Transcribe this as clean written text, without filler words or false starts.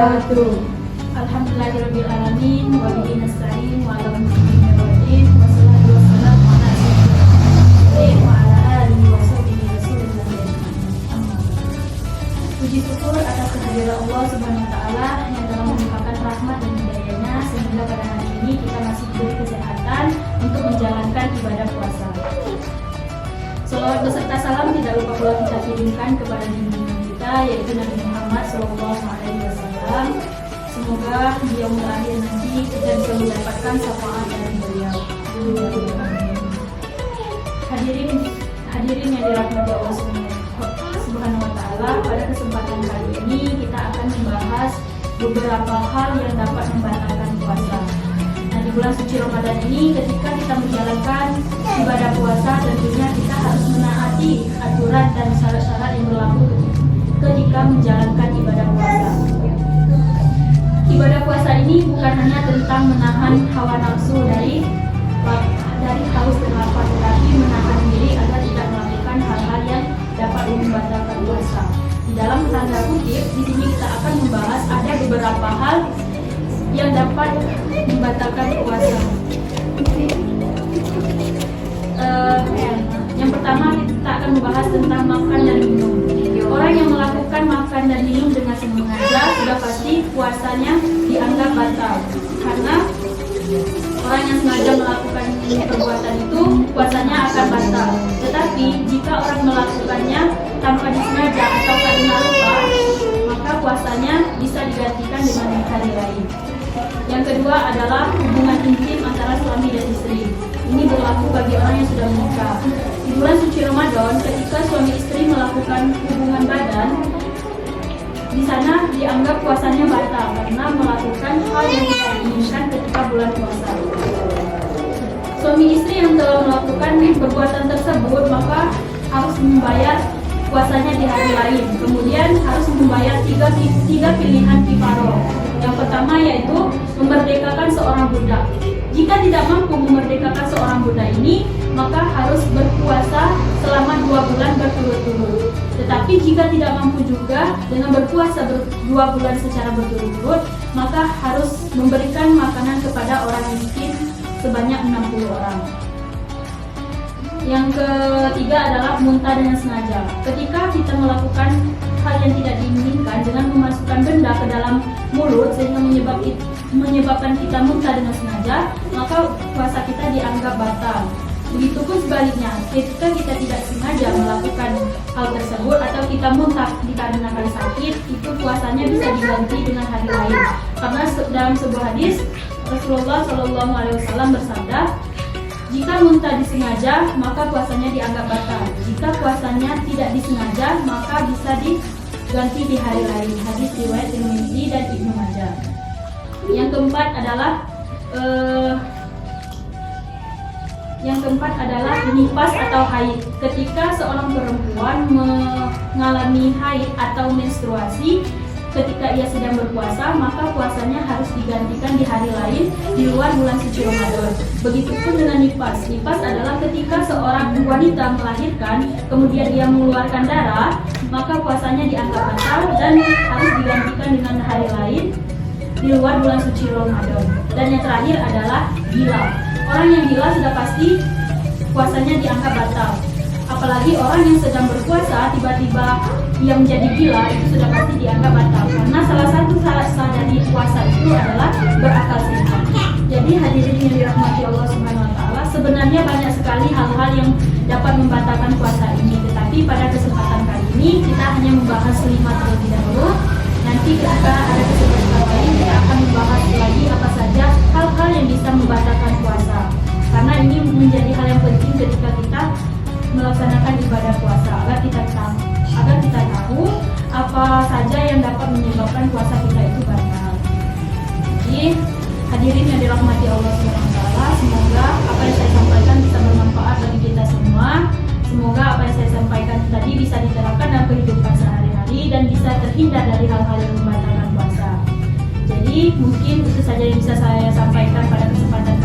wabarakatuh. Alhamdulillahirrabbilalamin. Wa bihi nasta'in wa ala muhammadin wassalatu wassalamu ala sayyidina wa ala alihi wa sahbihi rasulillah. Puji syukur atas kehadiran Allah Subhanahu wa taala yang telah melimpahkan rahmat dan hidayahnya sehingga pada hari ini kita masih diberi kesehatan untuk menjalankan ibadah puasa. Salawat beserta salam tidak lupa pula kita kirimkan kepada junjungan kita yaitu Nabi Muhammad SAW. Semoga di yaumul akhir nanti kita bisa mendapatkan syafaat dari beliau. Hadirin yang dirahmati Allah Subhanahu wa taala, pada kesempatan kali ini kita akan membahas beberapa hal yang dapat membatalkan puasa. Nah, di bulan suci Ramadan ini ketika kita menjalankan ibadah puasa, tentunya kita harus menaati aturan dan syarat-syarat yang berlaku ketika menjalankan ibadah puasa. Ibadah puasa ini bukan hanya tentang menahan hawa nafsu dari haus dan lapar, tetapi menahan diri agar tidak melakukan hal-hal yang dapat membatalkan puasa. Di dalam tanda kutip, di sini kita akan membahas ada beberapa hal yang dapat membatalkan puasa. Yang pertama kita akan membahas tentang makan dan minum. Orang yang melakukan makan dan minum dengan sengaja sudah pasti puasanya dianggap batal, karena orang yang sengaja melakukan perbuatan itu puasanya akan batal. Tetapi jika orang melakukannya tanpa disengaja atau karena lupa, maka puasanya bisa digantikan dengan hari lain. Yang kedua adalah hubungan intim antara suami dan istri. Ini berlaku bagi orang yang sudah menikah. Di bulan suci Ramadan, ketika suami istri melakukan hubungan badan, di sana dianggap puasanya batal karena melakukan hal yang tidak diinginkan ketika bulan puasa. Suami istri yang telah melakukan perbuatan tersebut maka harus membayar puasanya di hari lain. Kemudian harus membayar tiga pilihan kifaroh. Yang pertama yaitu memerdekakan seorang budak. Jika tidak mampu memerdekakan seorang budak ini, maka harus berpuasa selama 2 bulan berturut-turut. Tetapi jika tidak mampu juga dengan berpuasa 2 bulan secara berturut-turut, maka harus memberikan makanan kepada orang miskin sebanyak 60 orang. Yang ketiga adalah muntah dengan sengaja. Ketika kita melakukan hal yang tidak diinginkan dengan memasukkan benda ke dalam mulut sehingga menyebabkan kita muntah dengan sengaja, maka puasa kita dianggap batal. Begitupun sebaliknya, ketika kita tidak sengaja melakukan hal tersebut atau kita muntah dikarenakan sakit, itu puasanya bisa diganti dengan hari lain. Karena dalam sebuah hadis Rasulullah SAW bersabda, jika muntah disengaja, maka puasanya dianggap batal. Jika puasanya tidak disengaja, maka bisa diganti di hari lain. Hadis riwayat Tirmidzi dan Ibnu Majah. Yang keempat adalah nifas atau haid. Ketika seorang perempuan mengalami haid atau menstruasi ketika ia sedang berpuasa, maka puasanya harus digantikan di hari lain di luar bulan suci Ramadan. Begitupun dengan nifas. Nifas adalah ketika seorang wanita melahirkan, kemudian ia mengeluarkan darah, maka puasanya dianggap batal dan harus digantikan dengan hari lain di luar bulan suci Ramadan. Dan yang terakhir adalah gila. Orang yang gila sudah pasti puasanya dianggap batal. Apalagi orang yang sedang berpuasa tiba-tiba ia menjadi gila, itu sudah pasti dianggap batal. Karena salah satu syarat sah dari puasa itu adalah berakal sehat. Jadi hadirin yang dirahmati Allah Subhanahu wa taala, sebenarnya banyak sekali hal-hal yang dapat membatalkan puasa ini. Tetapi pada kesempatan kali ini kita hanya membahas 5 terlebih dahulu. Nanti ketika ada kesempatan lain kita akan membahas lagi apa saja hal-hal yang bisa membatalkan puasa. Karena ini menjadi hal yang penting ketika kita melaksanakan ibadah puasa agar kita tahu apa saja yang dapat menyebabkan puasa kita itu batal. Jadi hadirin yang dirahmati Allah SWT, semoga apa yang saya sampaikan bisa bermanfaat bagi kita semua. Semoga apa yang saya sampaikan tadi bisa diterapkan dalam kehidupan sehari-hari dan bisa terhindar dari hal-hal yang membatalkan puasa. Jadi mungkin itu saja yang bisa saya sampaikan pada kesempatan